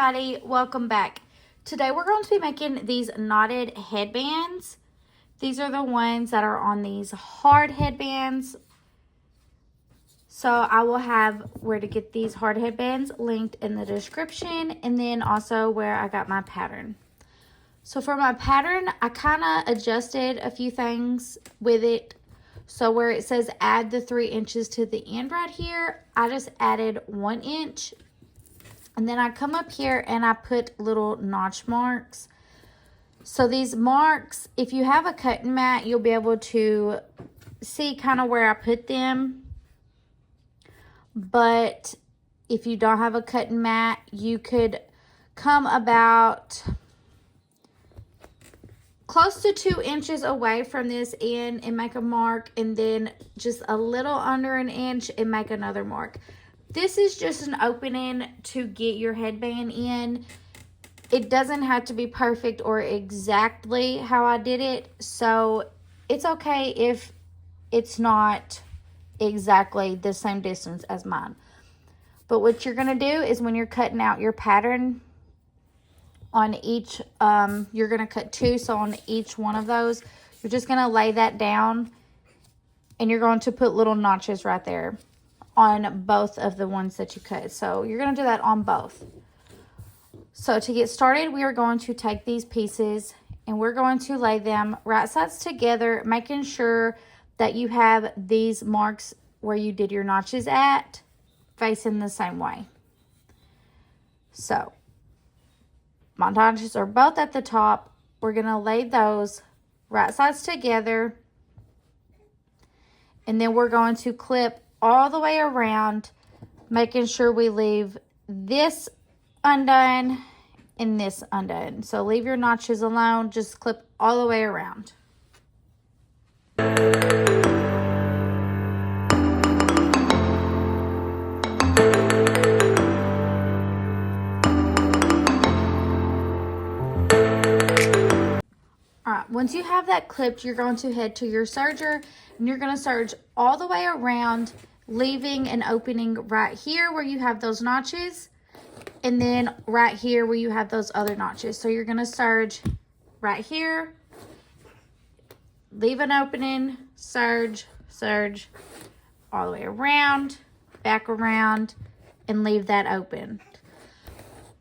everybody, welcome back. Today we're going to be making these knotted headbands. These are the ones that are on these hard headbands. So I will have where to get these hard headbands linked in the description, and then also where I got my pattern. So for my pattern, I kind of adjusted a few things with it. So where it says add the 3 inches to the end right here, I just added 1 inch. And then I come up here and I put little notch marks. So these marks, if you have a cutting mat, you'll be able to see kind of where I put them. But if you don't have a cutting mat, you could come about close to 2 inches away from this end and make a mark, and then just a little under an inch and make another mark. This is just an opening to get your headband in. It doesn't have to be perfect or exactly how I did it, so it's okay if it's not exactly the same distance as mine. But what you're going to do is when you're cutting out your pattern on each, you're going to cut 2, so on each one of those, you're just going to lay that down, and you're going to put little notches right there on both of the ones that you cut. So you're going to do that on both. So to get started, we are going to take these pieces and we're going to lay them right sides together, making sure that you have these marks where you did your notches at facing the same way. So my notches are both at the top. We're going to lay those right sides together, and then we're going to clip all the way around, making sure we leave this undone and this undone. So leave your notches alone, just clip all the way around. Alright, once you have that clipped, you're going to head to your serger and you're going to serge all the way around, leaving an opening right here where you have those notches, and then right here where you have those other notches. So you're going to serge right here, leave an opening, serge, serge, all the way around, back around, and leave that open.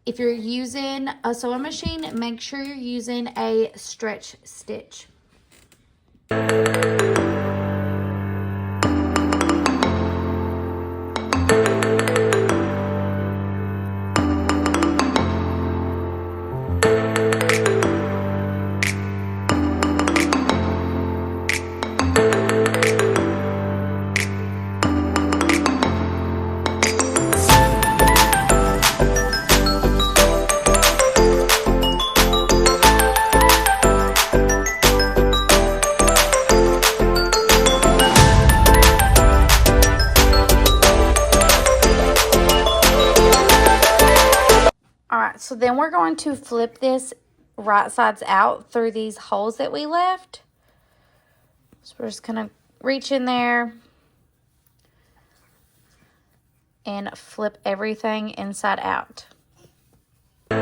If you're using a sewing machine, make sure you're using a stretch stitch. So then we're going to flip this right sides out through these holes that we left. So we're just going to reach in there and flip everything inside out. All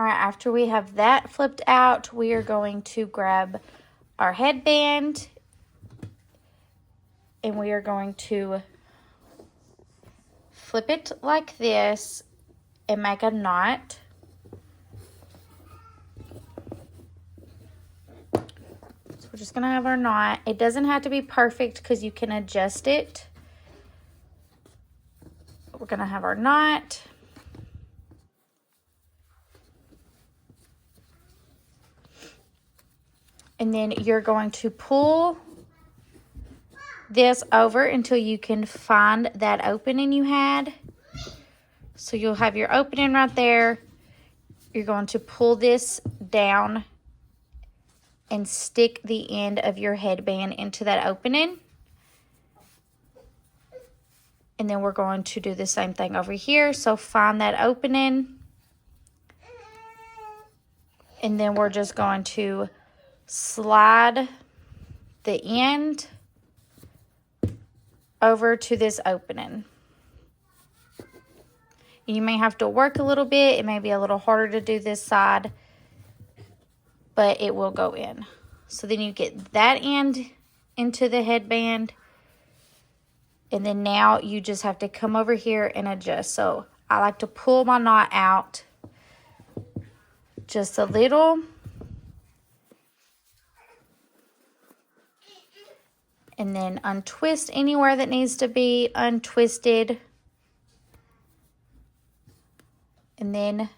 right, after we have that flipped out, we are going to grab our headband, and we are going to flip it like this and make a knot. So we're just going to have our knot. It doesn't have to be perfect because you can adjust it. We're going to have our knot. And then you're going to pull this over until you can find that opening you had. So you'll have your opening right there. You're going to pull this down and stick the end of your headband into that opening. And then we're going to do the same thing over here. So find that opening. And then we're just going to slide the end over to this opening. You may have to work a little bit. It may be a little harder to do this side, but it will go in. So then you get that end into the headband. And then now you just have to come over here and adjust. So I like to pull my knot out just a little. And then untwist anywhere that needs to be untwisted. And then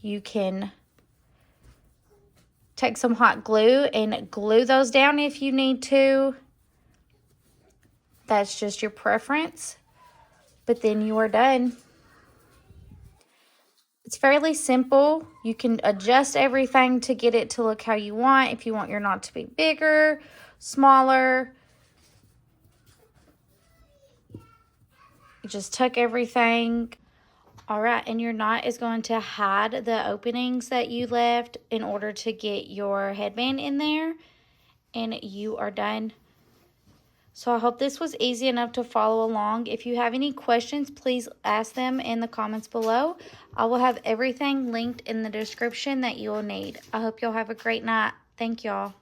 you can take some hot glue and glue those down if you need to. That's just your preference. But then you are done. It's fairly simple. You can adjust everything to get it to look how you want. If you want your knot to be bigger, smaller. You just tuck everything. All right, and your knot is going to hide the openings that you left in order to get your headband in there. And you are done. So I hope this was easy enough to follow along. If you have any questions, please ask them in the comments below. I will have everything linked in the description that you will need. I hope y'all have a great night. Thank y'all.